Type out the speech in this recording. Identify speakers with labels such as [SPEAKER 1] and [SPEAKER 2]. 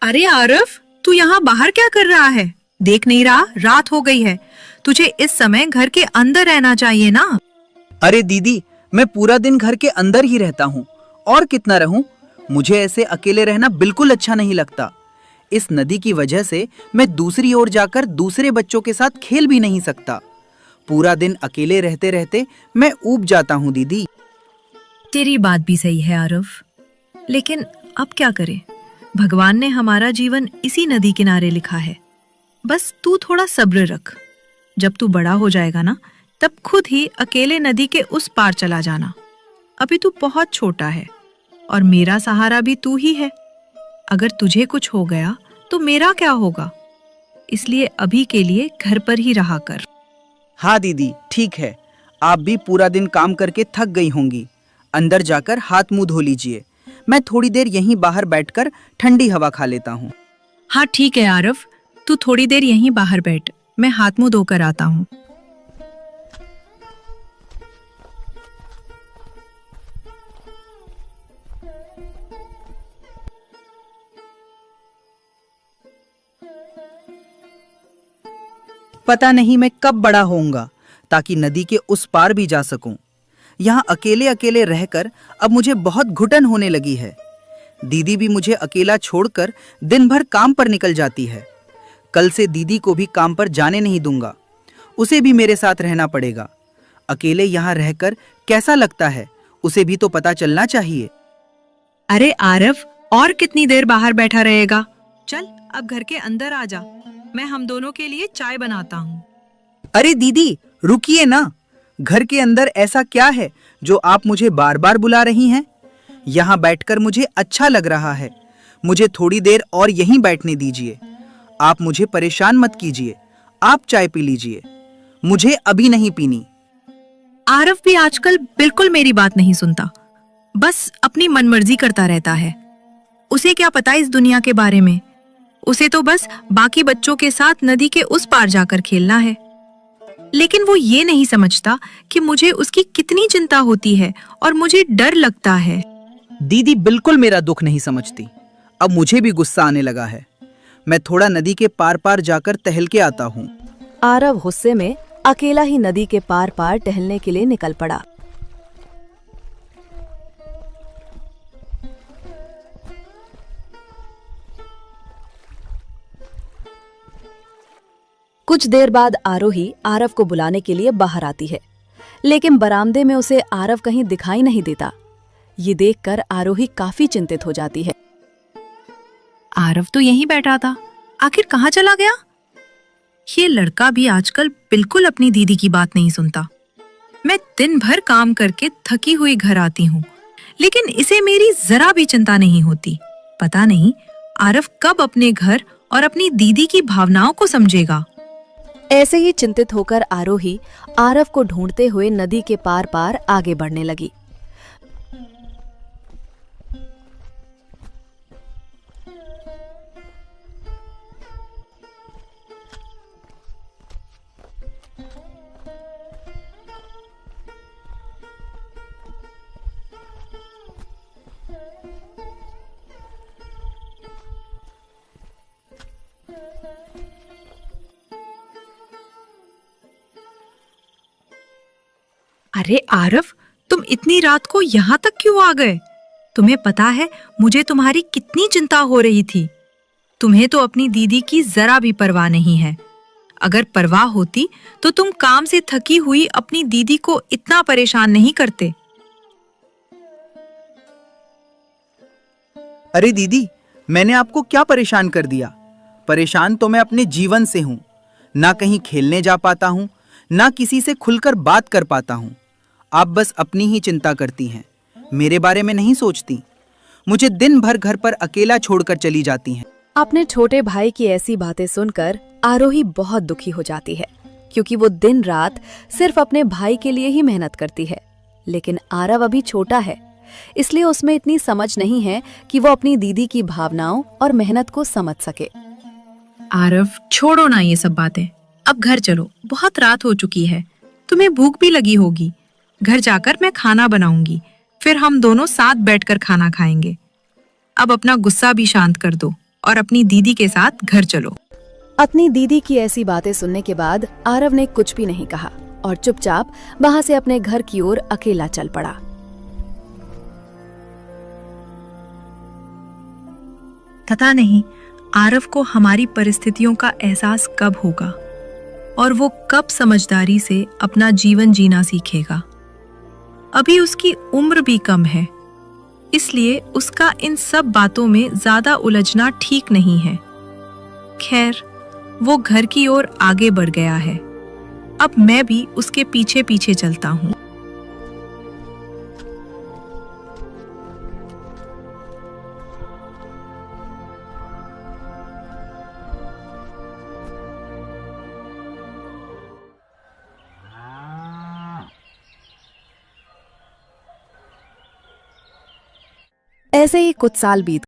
[SPEAKER 1] अरे आरफ, तू यहाँ बाहर क्या कर रहा है? देख नहीं रहा रात हो गई है। तुझे इस समय घर के अंदर रहना चाहिए ना।
[SPEAKER 2] अरे दीदी, मैं पूरा दिन घर के अंदर ही रहता हूँ। और कितना रहूं? मुझे ऐसे अकेले रहना बिल्कुल अच्छा नहीं लगता। इस नदी की वजह से मैं दूसरी ओर जाकर दूसरे बच्चों के साथ खेल भी नहीं सकता। पूरा दिन अकेले रहते रहते मैं ऊब जाता हूँ दीदी।
[SPEAKER 1] तेरी बात भी सही है आरफ, लेकिन अब क्या करें? भगवान ने हमारा जीवन इसी नदी किनारे लिखा है। बस तू थोड़ा सब्र रख। जब तू बड़ा हो जाएगा ना, तब खुद ही अकेले नदी के उस पार चला जाना। अभी तू बहुत छोटा है और मेरा सहारा भी तू ही है। अगर तुझे कुछ हो गया तो मेरा क्या होगा? इसलिए अभी के लिए घर पर ही रहा कर।
[SPEAKER 2] हाँ दीदी, ठीक है। आप भी पूरा दिन काम करके थक गई होंगी। अंदर जाकर हाथ मुंह धो लीजिए। मैं थोड़ी देर यहीं बाहर बैठकर ठंडी हवा खा लेता हूँ।
[SPEAKER 1] हाँ ठीक है आरफ, तू थोड़ी देर यहीं बाहर बैठ, मैं हाथ मुंह धोकर आता हूँ।
[SPEAKER 2] पता नहीं मैं कब बड़ा होऊंगा ताकि नदी के उस पार भी जा सकूं। यहाँ अकेले अकेले रहकर अब मुझे बहुत घुटन होने लगी है। दीदी भी मुझे अकेला छोड़कर दिन भर काम पर निकल जाती है। कल से दीदी को भी काम पर जाने नहीं दूंगा। उसे भी मेरे साथ रहना पड़ेगा। अकेले यहाँ रहकर कैसा लगता है, उसे भी तो पता चलना चाहिए।
[SPEAKER 1] अरे आरफ, और कितनी देर बाहर बैठा रहेगा? चल अब घर के अंदर आ जा, मैं हम दोनों के लिए चाय बनाता हूँ।
[SPEAKER 2] अरे दीदी, रुकिए ना। घर के अंदर ऐसा क्या है जो आप मुझे बार बार बुला रही हैं? यहाँ बैठकर मुझे अच्छा लग रहा है। मुझे थोड़ी देर और यहीं बैठने दीजिए। आप मुझे परेशान मत कीजिए। आप चाय पी लीजिए, मुझे अभी नहीं पीनी।
[SPEAKER 1] आरफ भी आजकल बिल्कुल मेरी बात नहीं सुनता, बस अपनी मनमर्जी करता रहता है। उसे क्या पता इस दुनिया के बारे में? उसे तो बस बाकी बच्चों के साथ नदी के उस पार जाकर खेलना है। लेकिन वो ये नहीं समझता कि मुझे उसकी कितनी चिंता होती है और मुझे डर लगता है।
[SPEAKER 2] दीदी बिल्कुल मेरा दुख नहीं समझती। अब मुझे भी गुस्सा आने लगा है। मैं थोड़ा नदी के पार पार जाकर टहल के आता हूँ।
[SPEAKER 3] आरव गुस्से में अकेला ही नदी के पार पार टहलने के लिए निकल पड़ा। कुछ देर बाद आरोही आरव को बुलाने के लिए बाहर आती है, लेकिन बरामदे में उसे आरव कहीं दिखाई नहीं देता। ये देखकर आरोही काफी चिंतित हो जाती है।
[SPEAKER 1] आरव तो यहीं बैठा था, आखिर कहाँ चला गया? ये लड़का भी आजकल बिल्कुल अपनी दीदी की बात नहीं सुनता। मैं दिन भर काम करके थकी हुई घर आती हूँ, लेकिन इसे मेरी जरा भी चिंता नहीं होती। पता नहीं आरव कब अपने घर और अपनी दीदी की भावनाओं को समझेगा।
[SPEAKER 3] ऐसे ही चिंतित होकर आरोही आरव को ढूंढते हुए नदी के पार पार आगे बढ़ने लगी।
[SPEAKER 1] अरे आरव, तुम इतनी रात को यहाँ तक क्यों आ गए? तुम्हें पता है मुझे तुम्हारी कितनी चिंता हो रही थी। तुम्हें तो अपनी दीदी की जरा भी परवाह नहीं है। अगर परवाह होती तो तुम काम से थकी हुई अपनी दीदी को इतना परेशान नहीं करते।
[SPEAKER 2] अरे दीदी, मैंने आपको क्या परेशान कर दिया? परेशान तो मैं अपने जीवन से हूँ। ना कहीं खेलने जा पाता हूँ, ना किसी से खुलकर बात कर पाता हूँ। आप बस अपनी ही चिंता करती हैं, मेरे बारे में नहीं सोचती। मुझे दिन भर घर पर अकेला छोड़कर चली जाती हैं।
[SPEAKER 3] अपने छोटे भाई की ऐसी बातें सुनकर आरोही बहुत दुखी हो जाती है, क्योंकि वो दिन रात सिर्फ अपने भाई के लिए ही मेहनत करती है। लेकिन आरव अभी छोटा है, इसलिए उसमें इतनी समझ नहीं है कि वो अपनी दीदी की भावनाओं और मेहनत को समझ सके।
[SPEAKER 1] आरव, छोड़ो ना ये सब बातें, अब घर चलो, बहुत रात हो चुकी है। तुम्हें भूख भी लगी होगी। घर जाकर मैं खाना बनाऊंगी, फिर हम दोनों साथ बैठकर खाना खाएंगे। अब अपना गुस्सा भी शांत कर दो। और अपनी दीदी के साथ घर चलो।
[SPEAKER 3] अपनी दीदी की ऐसी बातें सुनने के बाद आरव ने कुछ भी नहीं कहा और चुपचाप वहां से अपने घर की ओर अकेला चल पड़ा।
[SPEAKER 1] पता नहीं आरव को हमारी परिस्थितियों का एहसास कब होगा और वो कब समझदारी से अपना जीवन जीना सीखेगा। अभी उसकी उम्र भी कम है, इसलिए उसका इन सब बातों में ज्यादा उलझना ठीक नहीं है। खैर, वो घर की ओर आगे बढ़ गया है। अब मैं भी उसके पीछे पीछे चलता हूँ।
[SPEAKER 3] ऐसे ही कुछ साल बीत